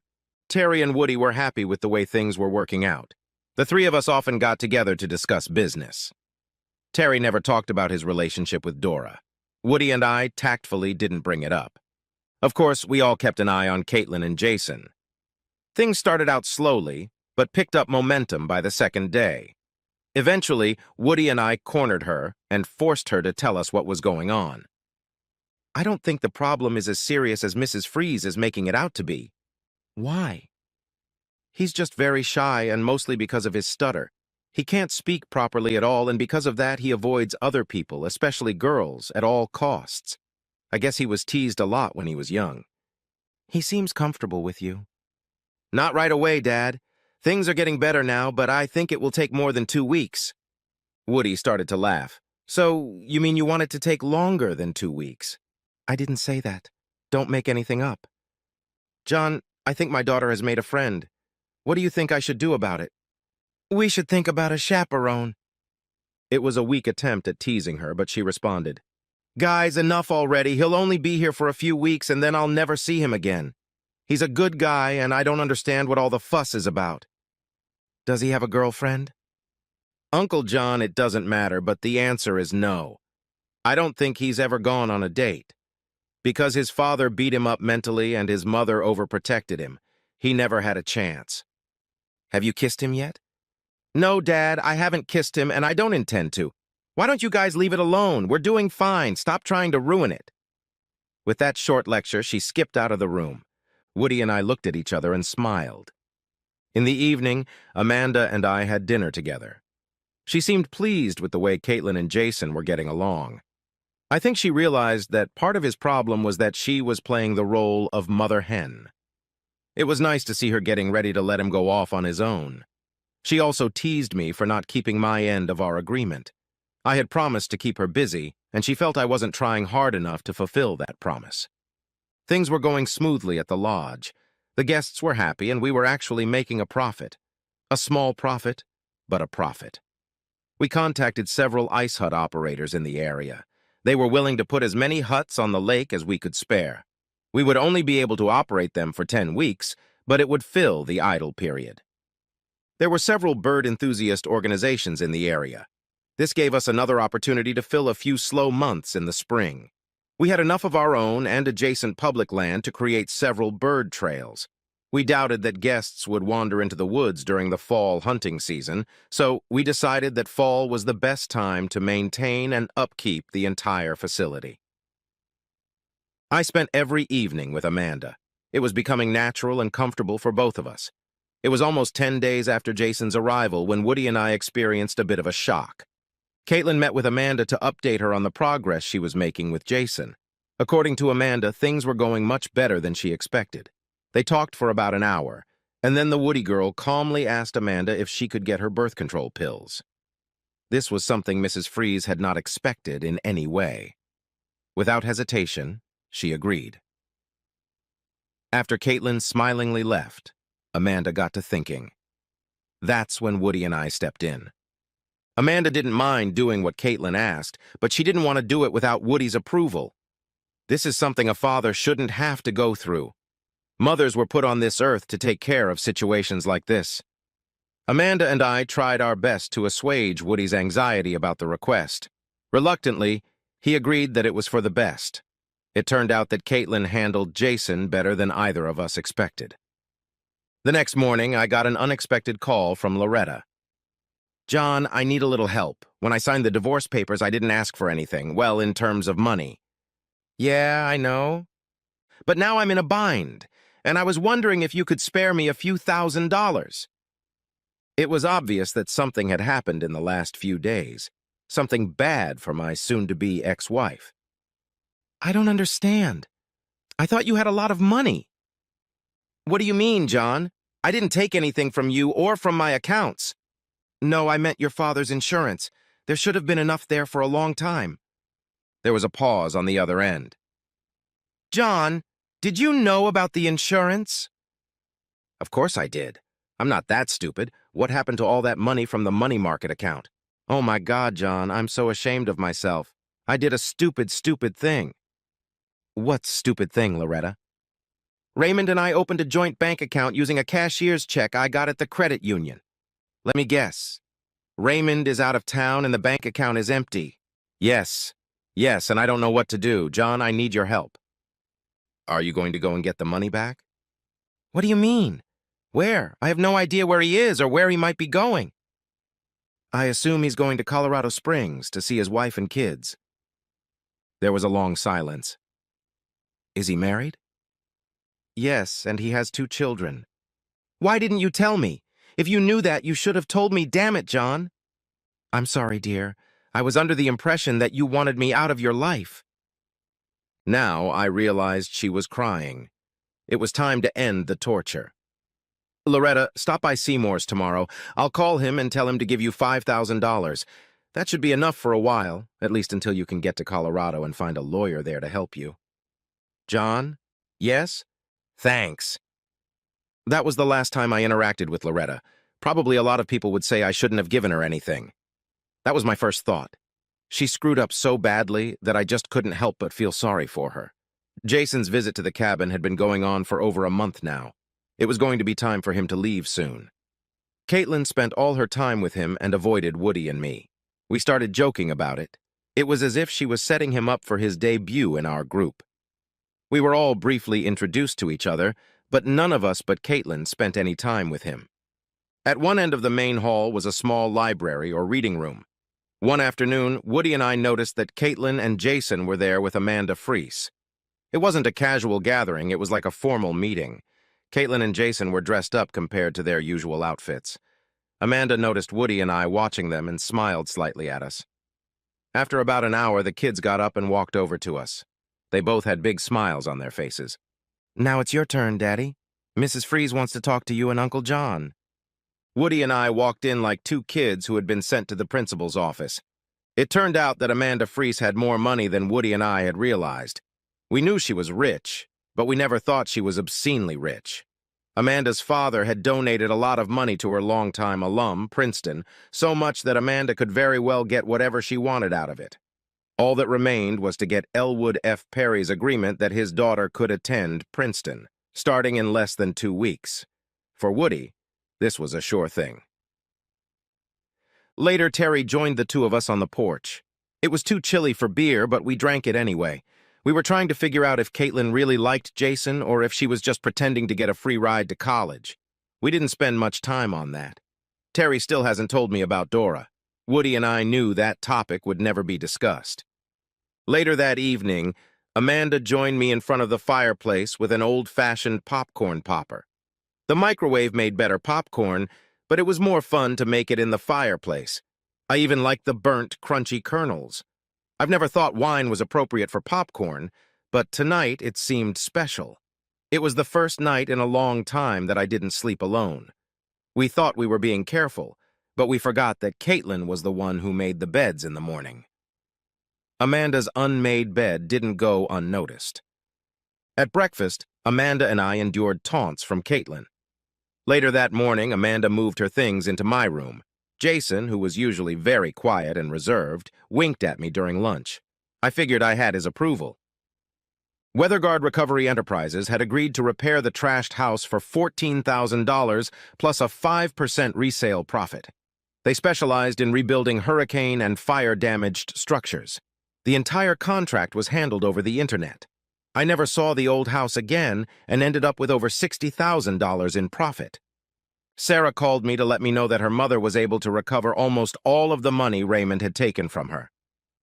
Terry and Woody were happy with the way things were working out. The 3 of us often got together to discuss business. Terry never talked about his relationship with Dora. Woody and I tactfully didn't bring it up. Of course, we all kept an eye on Caitlin and Jason. Things started out slowly, but picked up momentum by the second day. Eventually, Woody and I cornered her and forced her to tell us what was going on. I don't think the problem is as serious as Mrs. Freese is making it out to be. Why? He's just very shy, and mostly because of his stutter. He can't speak properly at all, and because of that, he avoids other people, especially girls, at all costs. I guess he was teased a lot when he was young. He seems comfortable with you. Not right away, Dad. Things are getting better now, but I think it will take more than 2 weeks. Woody started to laugh. So, you mean you want it to take longer than 2 weeks? I didn't say that. Don't make anything up. John, I think my daughter has made a friend. What do you think I should do about it? We should think about a chaperone. It was a weak attempt at teasing her, but she responded. Guys, enough already. He'll only be here for a few weeks, and then I'll never see him again. He's a good guy, and I don't understand what all the fuss is about. Does he have a girlfriend? Uncle John, it doesn't matter, but the answer is no. I don't think he's ever gone on a date. Because his father beat him up mentally and his mother overprotected him, he never had a chance. Have you kissed him yet? No, Dad, I haven't kissed him and I don't intend to. Why don't you guys leave it alone? We're doing fine. Stop trying to ruin it. With that short lecture, she skipped out of the room. Woody and I looked at each other and smiled. In the evening, Amanda and I had dinner together. She seemed pleased with the way Caitlin and Jason were getting along. I think she realized that part of his problem was that she was playing the role of mother hen. It was nice to see her getting ready to let him go off on his own. She also teased me for not keeping my end of our agreement. I had promised to keep her busy, and she felt I wasn't trying hard enough to fulfill that promise. Things were going smoothly at the lodge. The guests were happy, and we were actually making a profit. A small profit, but a profit. We contacted several ice hut operators in the area. They were willing to put as many huts on the lake as we could spare. We would only be able to operate them for 10 weeks, but it would fill the idle period. There were several bird enthusiast organizations in the area. This gave us another opportunity to fill a few slow months in the spring. We had enough of our own and adjacent public land to create several bird trails. We doubted that guests would wander into the woods during the fall hunting season, so we decided that fall was the best time to maintain and upkeep the entire facility. I spent every evening with Amanda. It was becoming natural and comfortable for both of us. It was almost 10 days after Jason's arrival when Woody and I experienced a bit of a shock. Caitlin met with Amanda to update her on the progress she was making with Jason. According to Amanda, things were going much better than she expected. They talked for about an hour, and then the Woody girl calmly asked Amanda if she could get her birth control pills. This was something Mrs. Freeze had not expected in any way. Without hesitation, she agreed. After Caitlin smilingly left, Amanda got to thinking. That's when Woody and I stepped in. Amanda didn't mind doing what Caitlin asked, but she didn't want to do it without Woody's approval. This is something a father shouldn't have to go through. Mothers were put on this earth to take care of situations like this. Amanda and I tried our best to assuage Woody's anxiety about the request. Reluctantly, he agreed that it was for the best. It turned out that Caitlin handled Jason better than either of us expected. The next morning, I got an unexpected call from Loretta. John, I need a little help. When I signed the divorce papers, I didn't ask for anything, well, in terms of money. Yeah, I know. But now I'm in a bind, and I was wondering if you could spare me a few $1,000s. It was obvious that something had happened in the last few days, something bad for my soon-to-be ex-wife. I don't understand. I thought you had a lot of money. What do you mean, John? I didn't take anything from you or from my accounts. No, I meant your father's insurance. There should have been enough there for a long time. There was a pause on the other end. John, did you know about the insurance? Of course I did. I'm not that stupid. What happened to all that money from the money market account? Oh my God, John, I'm so ashamed of myself. I did a stupid thing. What stupid thing, Loretta? Raymond and I opened a joint bank account using a cashier's check I got at the credit union. Let me guess. Raymond is out of town and the bank account is empty. Yes, and I don't know what to do. John, I need your help. Are you going to go and get the money back? What do you mean? Where? I have no idea where he is or where he might be going. I assume he's going to Colorado Springs to see his wife and kids. There was a long silence. Is he married? Yes, and he has 2 children. Why didn't you tell me? If you knew that, you should have told me. Damn it, John. I'm sorry, dear. I was under the impression that you wanted me out of your life. Now I realized she was crying. It was time to end the torture. Loretta, stop by Seymour's tomorrow. I'll call him and tell him to give you $5,000. That should be enough for a while, at least until you can get to Colorado and find a lawyer there to help you. John? Yes? Thanks. That was the last time I interacted with Loretta. Probably a lot of people would say I shouldn't have given her anything. That was my first thought. She screwed up so badly that I just couldn't help but feel sorry for her. Jason's visit to the cabin had been going on for over a month now. It was going to be time for him to leave soon. Caitlin spent all her time with him and avoided Woody and me. We started joking about it. It was as if she was setting him up for his debut in our group. We were all briefly introduced to each other, but none of us but Caitlin spent any time with him. At one end of the main hall was a small library or reading room. One afternoon, Woody and I noticed that Caitlin and Jason were there with Amanda Freese. It wasn't a casual gathering, it was like a formal meeting. Caitlin and Jason were dressed up compared to their usual outfits. Amanda noticed Woody and I watching them and smiled slightly at us. After about an hour, the kids got up and walked over to us. They both had big smiles on their faces. "Now it's your turn, Daddy. Mrs. Freese wants to talk to you and Uncle John." Woody and I walked in like two kids who had been sent to the principal's office. It turned out that Amanda Freese had more money than Woody and I had realized. We knew she was rich, but we never thought she was obscenely rich. Amanda's father had donated a lot of money to her longtime alum, Princeton, so much that Amanda could very well get whatever she wanted out of it. All that remained was to get Elwood F. Perry's agreement that his daughter could attend Princeton, starting in less than 2 weeks. For Woody, this was a sure thing. Later, Terry joined the two of us on the porch. It was too chilly for beer, but we drank it anyway. We were trying to figure out if Caitlin really liked Jason or if she was just pretending to get a free ride to college. We didn't spend much time on that. Terry still hasn't told me about Dora. Woody and I knew that topic would never be discussed. Later that evening, Amanda joined me in front of the fireplace with an old-fashioned popcorn popper. The microwave made better popcorn, but it was more fun to make it in the fireplace. I even liked the burnt, crunchy kernels. I've never thought wine was appropriate for popcorn, but tonight it seemed special. It was the first night in a long time that I didn't sleep alone. We thought we were being careful, but we forgot that Caitlin was the one who made the beds in the morning. Amanda's unmade bed didn't go unnoticed. At breakfast, Amanda and I endured taunts from Caitlin. Later that morning, Amanda moved her things into my room. Jason, who was usually very quiet and reserved, winked at me during lunch. I figured I had his approval. Weatherguard Recovery Enterprises had agreed to repair the trashed house for $14,000 plus a 5% resale profit. They specialized in rebuilding hurricane and fire-damaged structures. The entire contract was handled over the internet. I never saw the old house again and ended up with over $60,000 in profit. Sarah called me to let me know that her mother was able to recover almost all of the money Raymond had taken from her.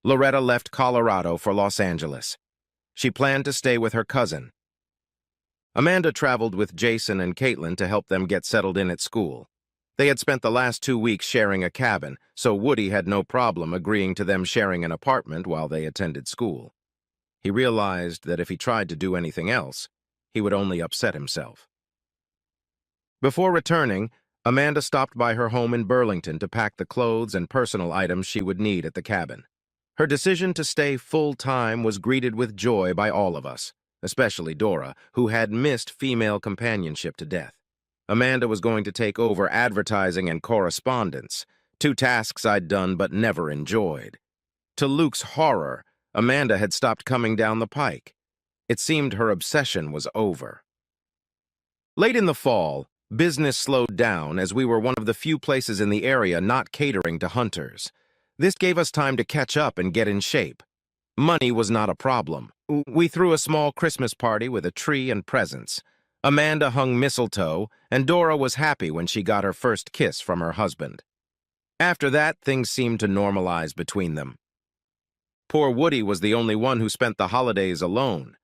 Loretta left Colorado for Los Angeles. She planned to stay with her cousin. Amanda traveled with Jason and Caitlin to help them get settled in at school. They had spent the last 2 weeks sharing a cabin, so Woody had no problem agreeing to them sharing an apartment while they attended school. He realized that if he tried to do anything else, he would only upset himself. Before returning, Amanda stopped by her home in Burlington to pack the clothes and personal items she would need at the cabin. Her decision to stay full-time was greeted with joy by all of us, especially Dora, who had missed female companionship to death. Amanda was going to take over advertising and correspondence, 2 tasks I'd done but never enjoyed. To Luke's horror, Amanda had stopped coming down the pike. It seemed her obsession was over. Late in the fall, business slowed down as we were one of the few places in the area not catering to hunters. This gave us time to catch up and get in shape. Money was not a problem. We threw a small Christmas party with a tree and presents. Amanda hung mistletoe, and Dora was happy when she got her first kiss from her husband. After that, things seemed to normalize between them. Poor Woody was the only one who spent the holidays alone,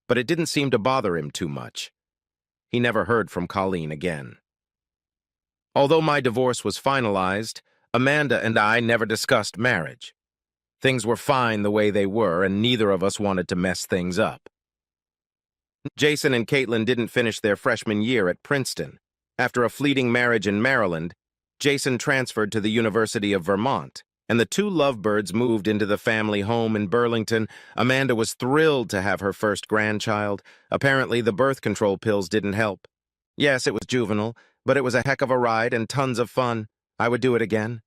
but it didn't seem to bother him too much. He never heard from Colleen again. Although my divorce was finalized, Amanda and I never discussed marriage. Things were fine the way they were, and neither of us wanted to mess things up. Jason and Caitlin didn't finish their freshman year at Princeton. After a fleeting marriage in Maryland, Jason transferred to the University of Vermont, and the 2 lovebirds moved into the family home in Burlington. Amanda was thrilled to have her first grandchild. Apparently, the birth control pills didn't help. Yes, it was juvenile, but it was a heck of a ride and tons of fun. I would do it again.